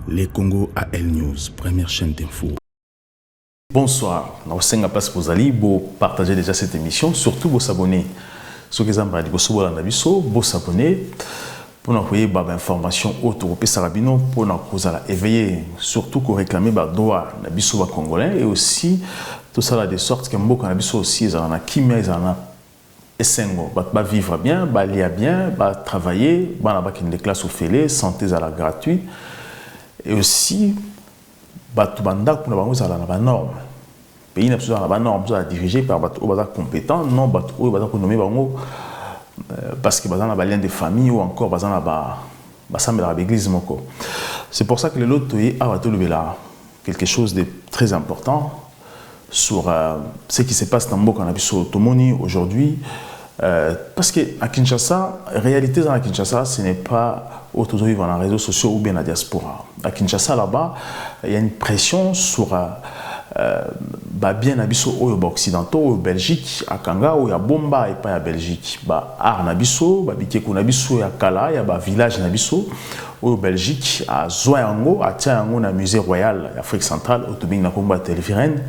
Les Congo AL News, première chaîne d'info. Bonsoir, nous sommes place pour Ali, pour partager déjà cette émission, surtout pour s'abonner. Ceux qui sont pour s'abonner, pour nous envoyer des informations autour de Sarabino, pour nous éveiller, surtout pour réclamer les droits des Congolais et aussi tout ça de sorte que beaucoup de aussi ils ont vivre bien, lire bien, travailler, des classes au santé à la gratuite et aussi tout banda pour nous la norme. Pays n'a besoin de normes, besoin dirigé par des compétents, non des nommé parce que besoin de lien de famille ou encore besoin de l'église. C'est pour ça que le lot a quelque chose de très important sur ce qui se passe dans le Tomoni aujourd'hui. Parce qu'à Kinshasa, la réalité dans Kinshasa, ce n'est pas autour de dans les réseaux sociaux ou bien la diaspora. À Kinshasa, là-bas, il y a une pression sur bien nabiso au occidentaux, au Belgique, à Kanga, ou à Bomba et pas à Belgique. Ar nabiso, bikeko nabiso ya Kala, ya village nabiso au Belgique, à Zoyango, à Tiango, na musée royal d'Afrique centrale, au Tobing na Komba Telviren.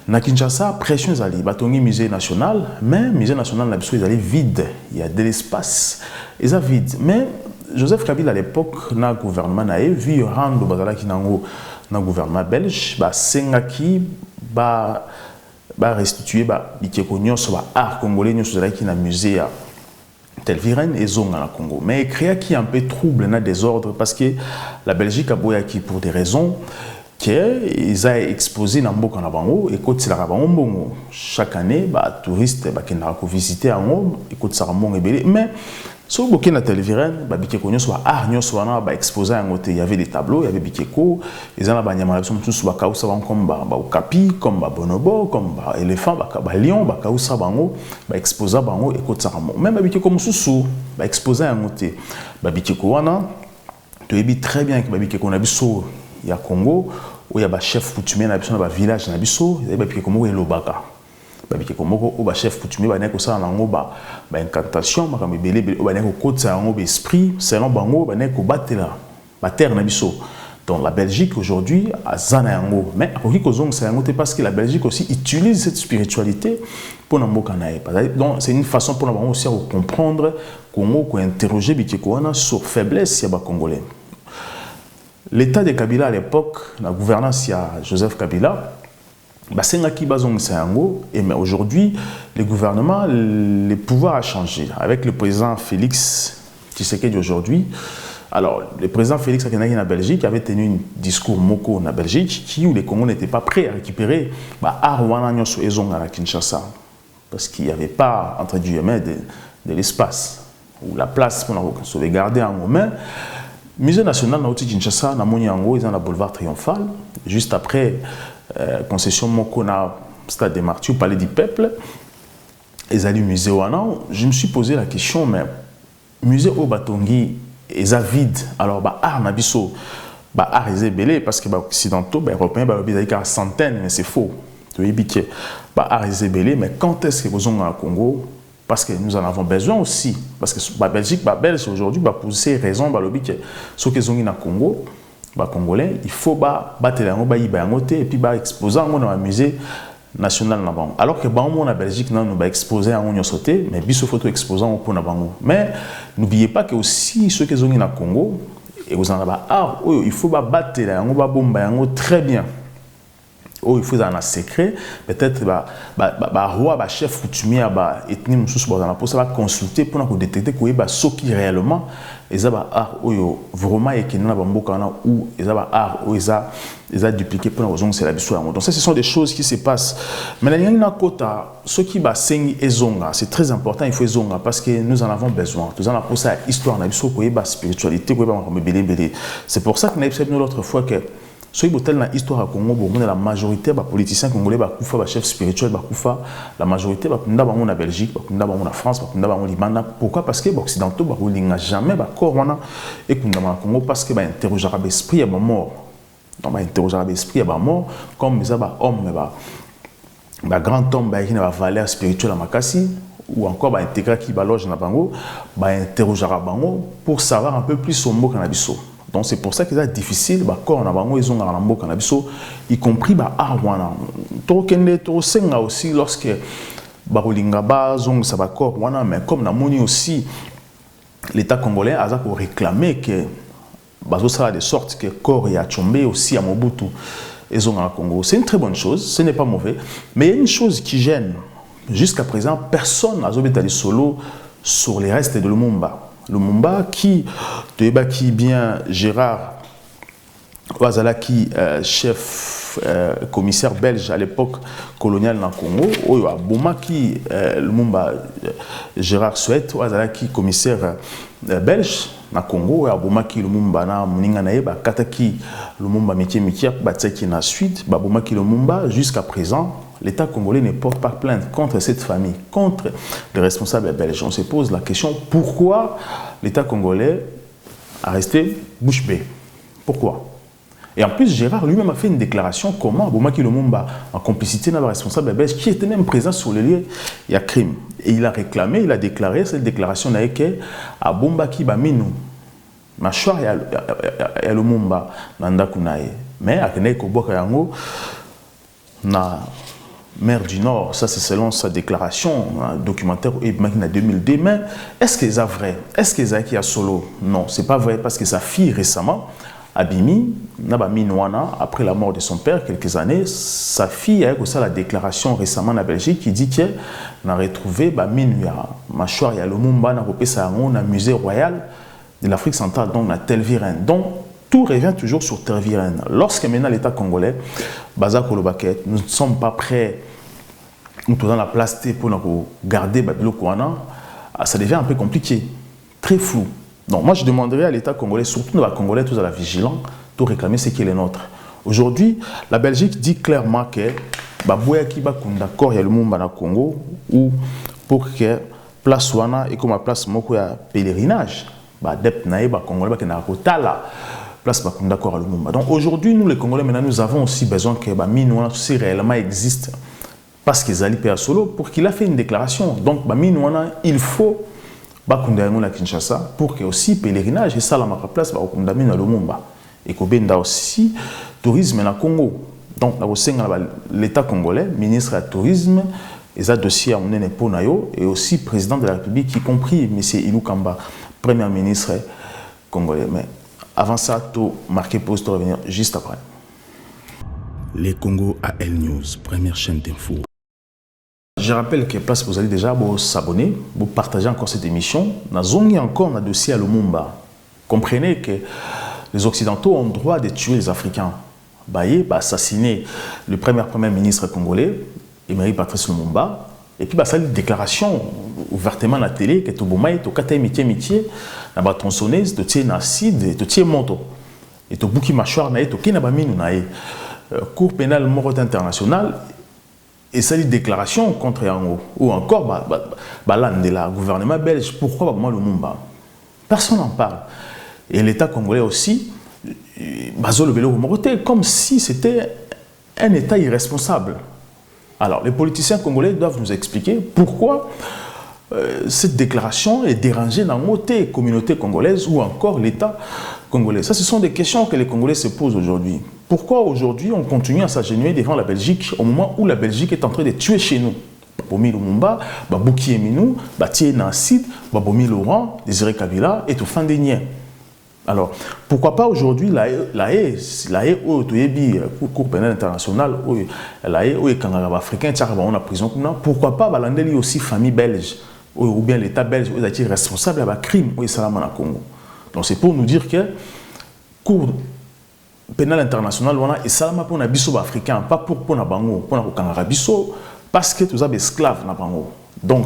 Na Kinshasa, pression zali, batongi musée national, mais musée national nabiso ils allaient vide, il y a de l'espace, ils a vide. Mais Joseph Kabila à l'époque, na gouvernement na vu rendre bazala kinango na gouvernement belge, sengaki restituer bikeko nyonso art congolais nyonso zalaki na musée ya Telviren et zonga na Congo. Mais créa qui un peu trouble na désordre parce que la Belgique a boyaki pour des raisons qu'ils ont exposé dans mboka na bango et côté la bango mbongo chaque année touristes bakenda ko visiter ango et côté sa mbongo ebele mais sur le na Telviren bikeko nyonso art nyonso wana exposé en côté il y avait des tableaux il y avait bikeko ils en a banyama la tous bakausa bango comme okapi comme bonobo comme éléphant lion bakausa bango exposé bango et côté sa mbongo même bikeko mususu exposé en côté bikeko wana tu es très bien que bikeko na biso ya Congo où il y a chef coutumier na biso na village na biso il y a bikeko mo elobaka babikeko moko o chef coutumier ba neko ça nango incantation makambe belé ba neko kotsa ngo esprit selon bango ba neko batela ba terre na biso. Donc la Belgique aujourd'hui a zana yango mais akoki kozong ça yango parce que la Belgique aussi utilise cette spiritualité pour namboka nae. Donc c'est une façon pour nous aussi de comprendre Congo ko interroger bikeko wana sur faiblesse ya ba congolais. L'état de Kabila à l'époque, la gouvernance il y a Joseph Kabila, mais aujourd'hui, le gouvernement, le pouvoir a changé. Avec le président Félix Tshisekedi aujourd'hui, alors le président Félix Tshisekedi en Belgique avait tenu un discours moko en Belgique où les Congolais n'étaient pas prêts à récupérer Arwana sur Ezonga à Kinshasa parce qu'il n'y avait pas entre guillemets de l'espace ou la place pour sauvegarder un moment. Musée national na Kinshasa na moni yango ils ont la boulevard Triomphal juste après concession moko na stade des Martyrs palais du peuple ils allaient musée wana je me suis posé la question mais musée au batongi est vide alors art na biso art belé parce que occidentaux européens ils ont centaines mais c'est faux tu ébiqué art belé mais quand est-ce que vous ont au Congo parce que nous en avons besoin aussi parce que la Belgique belge aujourd'hui pour ces raisons que ceux qui sont au Congo Congolais il faut battre et puis exposer dans le musée national alors que la Belgique nous exposer en sauté mais biso photo exposant pour mais n'oubliez pas que aussi ceux qui sont au Congo et vous en avez il faut battre très bien. Oh, il faut un secret, peut-être roi, chef coutumier, ethnie mususu va consulter pour détecter que ce qui réellement ils ont vraiment ou ils ont dupliqué pour nous c'est la donc ça ce sont des choses qui se passent mais il y a ce qui va saigner ezonga c'est très important il faut ezonga parce que nous en avons besoin nous en avons pour ça histoire na biso ko spiritualité ko c'est pour ça que nous avons dit l'autre fois que ce qui est dans l'histoire à Congo, la majorité des politiciens congolais, des chefs spirituels, la majorité des en Belgique, en France, en Liban. Pourquoi? Parce que les Occidentaux n'ont jamais corps et Congo parce qu'ils interrogent l'esprit à mort. Donc, ils interrogent l'esprit à mort comme les hommes, les grands hommes qui ont une valeur spirituelle à Makassi ou encore intégrer qui loge dans Bango, interroger Bango pour savoir un peu plus sur le mot cannabis. Donc c'est pour ça que c'est difficile, corps na bango ils ont en mboka na biso, y compris arwana. To kende to senga aussi lorsque barolinga ba zong sa corps wana, mais comme na moni aussi l'État congolais a réclamé que bazo ça de sorte que corps ya Tshombe aussi à Mobutu et ont en Congo. C'est une très bonne chose, ce n'est pas mauvais, mais il y a une chose qui gêne. Jusqu'à présent, personne n'a obéi solo sur les restes de Lumumba. Lumumba qui bien Gérard Ouazalaki, chef commissaire belge à l'époque coloniale dans le Congo, ou Bomaki Lumumba Gérard Souet Ouazalaki commissaire belge na Congo, ou Bomaki Lumumba na Muninga Naeba Kataki Lumumba métier Batsaki na suite, Bomaki Lumumba jusqu'à présent. L'État congolais ne porte pas plainte contre cette famille, contre les responsables belges. On se pose la question, pourquoi l'État congolais a resté bouche bée? Pourquoi? Et en plus, Gérard lui-même a fait une déclaration comment Bomaki Lumumba, en complicité avec les responsables belges, qui était même présent sur le lieu, il y a crime. Et il a réclamé, il a déclaré, cette déclaration n'a été à Bomaki Baminu, Machouar et Lumumba, Nandakunaye. Mais à Kene Koboka Yango, na maire du Nord, ça c'est selon sa déclaration, un documentaire en 2002, mais est-ce que c'est vrai? Est-ce que c'est qui a solo? Non, c'est pas vrai parce que sa fille récemment, Abimi, après la mort de son père, quelques années, sa fille a eu la déclaration récemment en Belgique qui dit qu'elle a retrouvé Machouar et Lumumba dans le musée royal de l'Afrique centrale, donc à Telviren. Donc, tout revient toujours sur Telviren. Lorsque maintenant l'État congolais, Baza Kolobaket, nous ne sommes pas prêts, nous sommes dans la place pour garder Babilo Kouana, ça devient un peu compliqué, très flou. Donc moi je demanderais à l'État congolais, surtout dans la Congolais, tous à la vigilance, de réclamer ce qui est le nôtre. Aujourd'hui, la Belgique dit clairement que Babouya qui va d'accord il y a le monde dans le Congo, ou pour que place Wana et comme la place Moko ya pèlerinage, Dep Naïba Congolais qui n'a pas place d'accord à Lumumba. Donc aujourd'hui, nous les Congolais, maintenant, nous avons aussi besoin que Minouana si réellement existe. Parce qu'ils allaient à solo pour qu'il a fait une déclaration. Donc Minouana, il faut la Kinshasa pour que aussi pèlerinage et ça la place à Lumumba. Et que Benda aussi tourisme dans le Congo. Donc l'État congolais, ministre du tourisme, et ça dossier à Onene Ponayo et aussi président de la République, y compris M. Ilou Kamba, premier ministre congolais. Mais avant ça, tout marqué pause, tout revenir juste après. Les Congo AL News, première chaîne d'info. Je rappelle que place vous allez déjà vous s'abonner, vous partagez encore cette émission. Nous avons encore un dossier à Lumumba. Comprenez que les Occidentaux ont le droit de tuer les Africains. Baye, assassiner le premier ministre congolais, Emery Patrice Lumumba. Et puis, ça a une déclaration ouvertement à la télé que tout le monde a métier, na ba tronçonneuse, tout est acide, tout est moto. Et tout bouki mâchoire, tout est nabamine, Cour pénale morale internationale, et ça une déclaration contre Yango. Ou encore, de la gouvernement belge, pourquoi moi Lumumba? Personne n'en parle. Et l'État congolais aussi, comme si c'était un État irresponsable. Alors, les politiciens congolais doivent nous expliquer pourquoi cette déclaration est dérangée dans la communauté congolaise ou encore l'État congolais. Ça, ce sont des questions que les Congolais se posent aujourd'hui. Pourquoi aujourd'hui on continue à s'agenouiller devant la Belgique au moment où la Belgique est en train de tuer chez nous? Babomi Lumumba, Babouki Eminou, Batie Nassid, Babomi Laurent, Désiré Kabila et tout fin des niais. Alors, pourquoi pas aujourd'hui la haie, Cour pénale internationale, la haie, africain, on a prison, pourquoi pas Balandeli aussi famille belge, ou bien l'État belge, où est responsable de crime, où est Salama na Congo. Donc c'est pour nous dire que Cour pénale internationale, on a et Salama pour les africains, pas pour na Bango, pour na biso, parce que tous les esclaves na Bango. Donc,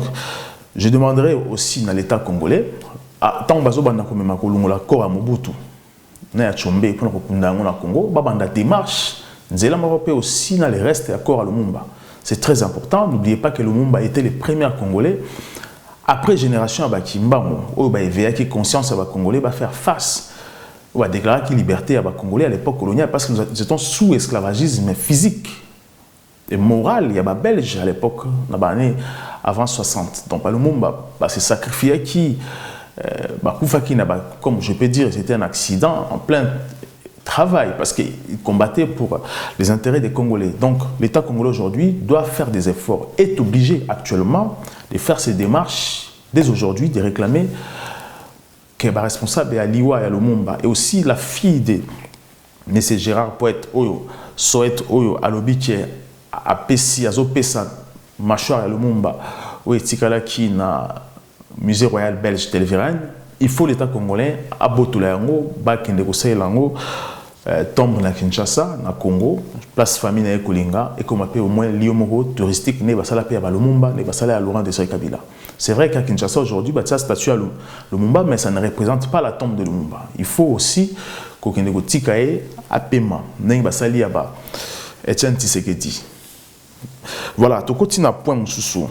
je demanderai aussi dans l'État congolais, tant que vous avez un corps à Mobutu, na Tshombe pour na Congo, babanda démarche, nzela marope aussi dans les restes accords à Lumumba. C'est très important. N'oubliez pas que Lumumba était le premier Congolais après génération à Bakimbango, où il y avait conscience à Congolais va faire face, ou va déclarer qu'il liberté à Congolais à l'époque coloniale parce que nous étions sous esclavagisme physique et moral. Il y a des Belges à l'époque, avant 60. Donc Lumumba s'est sacrifié qui comme je peux dire, c'était un accident en plein travail parce qu'il combattait pour les intérêts des Congolais. Donc l'État congolais aujourd'hui doit faire des efforts, est obligé actuellement de faire ces démarches dès aujourd'hui, de réclamer que le responsable est à Liwa et à Lumumba, et aussi la fille de M. Gérard Poète Oyo, Soet Oyo, Alobi, à Pessi, à Zopesa, Machouar et Lumumba, ou Etikalaki, na Musée Royal Belge Telviren. Il faut l'État congolais à Botolango, Bakende Lango, tombe na Kinshasa, na Congo, place famille na Ekolinga, et comme appelle au moins Liomoro touristique, ne basala pe à Lumumba, ne basala à Laurent Desiré Kabila. C'est vrai qu'à Kinshasa aujourd'hui, ça statue à Lumumba, mais ça ne représente pas la tombe de Lumumba. Il faut aussi qu'on ait des tikae à paiement, ne basali à bas. Etienne Tshisekedi. Voilà, tu continues à point Moussoussou.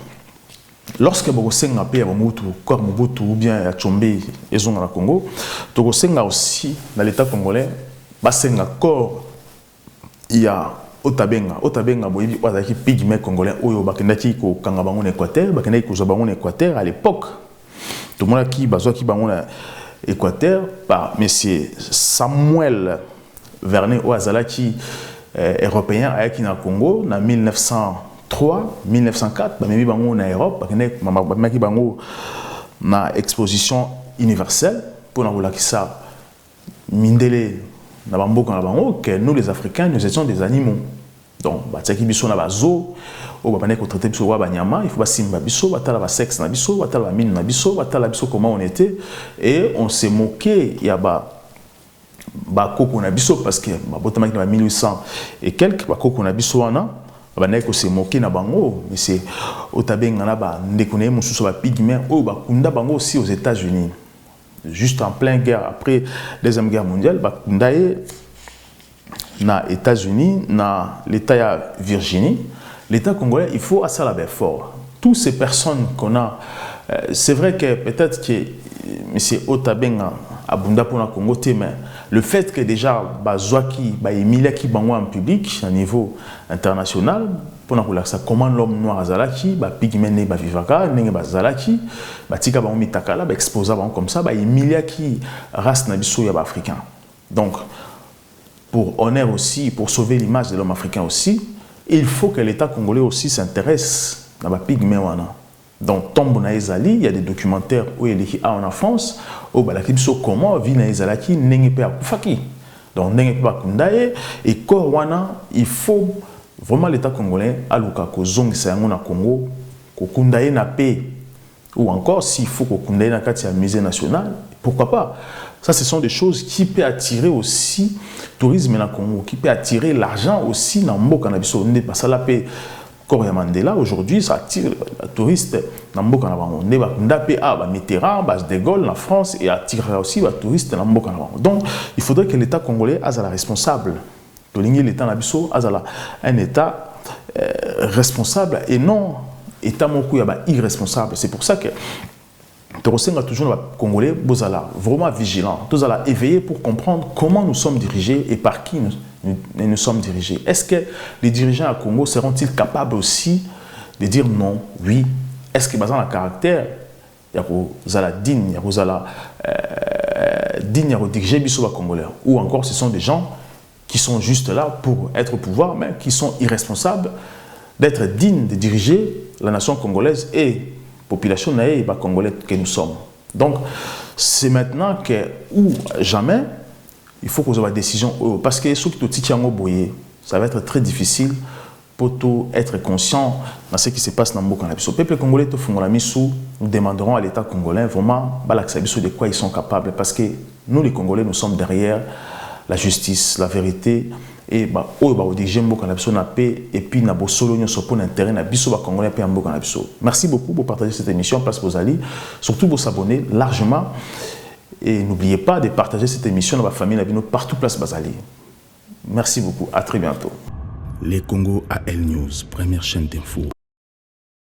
Lorsque vous avez un pays à Mobutu, comme Mobutu ou bien à Tchombe et Zonga na Congo, tu as aussi dans l'État congolais, un accord, il y a Otabenga, boyebi wazaki pigme congolais oyo bakendaki ko kanga bango na Équateur, bakendaki ko zabango na Équateur à l'époque. Tout le monde qui bazwaki bango na Équateur par monsieur Samuel Vernet Oazalaki européen ayaki na Congo na 1903, 1904, ba memi bango na Europe, bakendaki bango na exposition universelle pour na kolakisa mindele na bamboka na bango que nous les Africains nous étions des animaux. Donc batiaki biso na bazo o babane ko traiter biso wa banyama, il faut basimba biso batala ba sexe na biso batala ba mine na biso batala biso comment on était, et on s'est moqué ya ba koko na biso parce que botamaki na 1800 et quelques ba koko na biso wana babane ko se moquer na bango, mais c'est Otabenga na ba ndekone mususu ba pygmée o ba kunda bango aussi aux États-Unis. Juste en pleine guerre, après la Deuxième Guerre mondiale, Bakundaye, na États-Unis, na l'État de Virginie, l'État congolais, il faut assez la fort. Toutes ces personnes qu'on a, c'est vrai que peut-être que M. Otabenga a Bunda pour le Congo, mais le fait que déjà, Bazouaki, Emilaki Bango en public, à niveau international, pour comment l'homme noir azalaki, pigmene vivaka, nenge bazalaki, tika bango mitakala, exposa bango comme ça, Emilaki race nabiso ya africain. Donc, pour honneur aussi, pour sauver l'image de l'homme africain aussi, il faut que l'État congolais aussi s'intéresse à la pygmée wana. Donc, Tombo na Ezali, il y a des documentaires où il est en France, où il comment vit na Ezalaki, nenge pe akufaki. Donc, nenge pe akundaye, et Korwana, il faut vraiment l'État congolais a l'occasion zongisa yango na Congo, kokundaye na paix, ou encore s'il faut kokundaye na kati ya musée national, pourquoi pas? Ça, ce sont des choses qui peuvent attirer aussi le tourisme na Congo, qui peuvent attirer l'argent aussi dans Mboka na biso. Parce que paix Korea Mandela aujourd'hui, ça attire les touristes dans Mboka na bango. Nda paix a Mitterrand, base de Gaulle en France et attirera aussi les touristes dans Mboka na bango. Donc, il faudrait que l'État congolais a la responsable. L'État nabiso a un État responsable et non État moku irresponsable. C'est pour ça que Torosenga toujours les Congolais vraiment vigilants, tous éveillés pour comprendre comment nous sommes dirigés et par qui nous sommes dirigés. Est-ce que les dirigeants à Congo seront-ils capables aussi de dire non, oui? Est-ce que dans le caractère, il y a digne, il y a digne de diriger les Congolais, ou encore ce sont des gens qui sont juste là pour être au pouvoir, mais qui sont irresponsables d'être dignes de diriger la nation congolaise et la population congolaise que nous sommes. Donc, c'est maintenant que, ou jamais, il faut qu'on ait une décision. Parce que ceux qui ça va être très difficile pour tout être conscient de ce qui se passe dans le Mboka. Le peuple congolais, nous demanderons à l'État congolais vraiment de quoi ils sont capables. Parce que nous, les Congolais, nous sommes derrière la justice, la vérité, et puis merci beaucoup pour partager cette émission, place vos alliés, surtout vous abonner largement, et n'oubliez pas de partager cette émission dans votre famille, partout place Bazali. Merci beaucoup, à très bientôt. Les Congo AL News, première chaîne d'info.